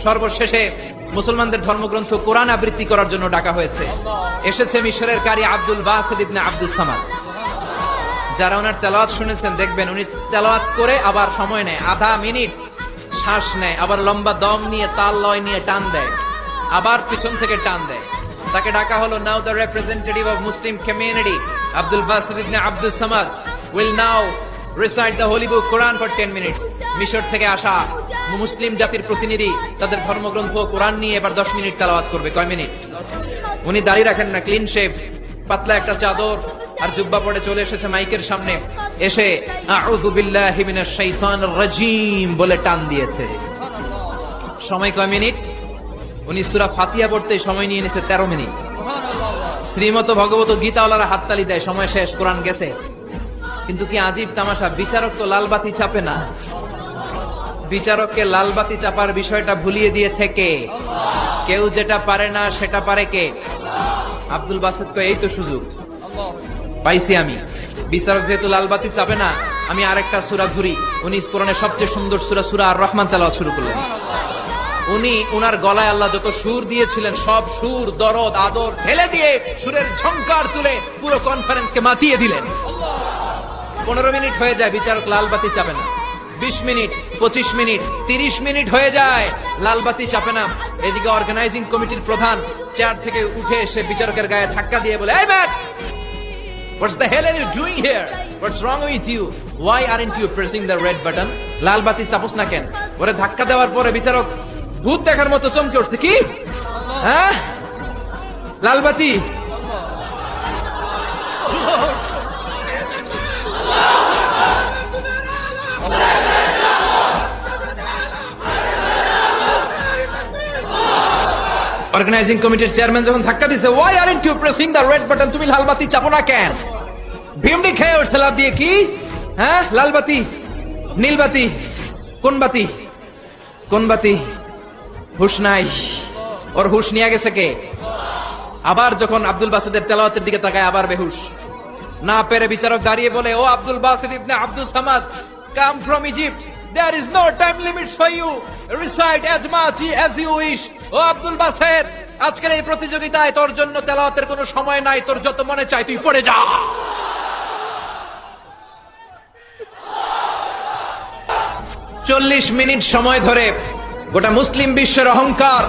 সর্বশেষে মুসলমানদের ধর্মগ্রন্থ কোরআন আবৃত্তি করার জন্য ডাকা হয়েছে। এসেছে মিশরের কারি Abdul Basit ibne Abdus Samad. যারা ওনার তেলাওয়াত শুনেছেন দেখবেন উনি তেলাওয়াত করে আবার সময় নেয়, আধা মিনিট শ্বাস নেয়, আবার লম্বা দম নিয়ে তাল লয় নিয়ে টান দেয়, আবার পিছন থেকে টান দেয়। তাকে ডাকা হলো, now the representative of Muslim community Abdul Basit ibne Abdus Samad will now recite the holy book Quran for 10 minutes. মিশর থেকে আসা মুসলিম জাতির প্রতিনিধি তাদের ধর্মগ্রন্থ কোরআন নিয়ে এবার 10 মিনিট তেলাওয়াত করবে। কয় মিনিট? উনি দাড়ি রাখেন না, ক্লিন শেভ, পাতলা একটা চাদর আর জুব্বা পরে চলে এসেছে মাইকের সামনে, এসে আউযু বিল্লাহি মিনাশ শাইতানির রাজীম বলে টান দিয়েছে। সময় কয় মিনিট? উনি সূরা ফাতিহা পড়তে সময় নিয়ে নিয়েছে 13 মিনিট। শ্রীমত ভগবত গীতাওয়ালারা হাততালি দেয়, সময় শেষ, কোরআন গেছে। কিন্তু কি আজীব তামাশা, বিচারক তো লালবাতি চাপে না। বিচারককে লালবাতি চাপার বিষয়টা ভুলিয়ে দিয়েছে কে? কেউ যেটা পারে না সেটা পারে কে? আব্দুল বাসিত কয়, এই তো সুযোগ পাইছি আমি। বিচারক যেহেতু লালবাতি চাপে না, আমি আরেকটা সূরা ধরি। উনি কোরআনের সবচেয়ে সুন্দর সূরা সূরা আর রহমান তেলাওয়াত শুরু করলেন। উনি উনার গলায় আল্লাহ যত সুর দিয়েছিলেন সব সুর, দরদ, আদর ঢেলে দিয়ে সুরের ঝংকার তুলে পুরো কনফারেন্সকে মাতিয়ে দিলেন। 15 মিনিট হয়ে যায়, বিচারক লালবাতি চাপে না। 20 মিনিট, 25 মিনিট, 30 মিনিট হয়ে যায়, লালবাতি চাপে না। এদিকে অর্গানাইজিং কমিটির প্রধান চেয়ার থেকে উঠে এসে বিচারকের গায়ে ধাক্কা দিয়ে বলে, এই man, what's the hell are you doing here? What's wrong with you? Why aren't you pressing the red button? লালবাতি চাপোস না কেন? ওরে ধাক্কা দেওয়ার পরে বিচারক ভূত দেখার মতো চমকে উঠছে, কি? হ্যাঁ, লালবাতি। অর্গানাইজিং কমিটির চেয়ারম্যান যখন ধাক্কা দিছে, why aren't you pressing the red button? তুমি লালবাতি চাপো না কেন? ভিমডি খেয়ে উঠছে লাফ দিয়ে, কি? হ্যাঁ, লালবাতি, নীলবাতি, কোন বাতি? কোন বাতি? হুশ নাই। ওর হুশ নিয়ে গেছে কে? আবার যখন আব্দুল বাসিতের তেলাওয়াতের দিকে তাকায় আবার বেহুশ। না পেরে বিচারক দাঁড়িয়ে বলে, ও Abdul Basit ibne Abdus Samad, come from Egypt. There is no time limits for you. Recite as much as you wish. ও আব্দুল বাসিত, আজকের এই প্রতিযোগিতায় তোর জন্য তেলাওয়াতের কোনো সময় নাই, তোর যত মনে চায় তুই পড়ে যা। 40 মিনিট সময় ধরে গোটা মুসলিম বিশ্বের অহংকার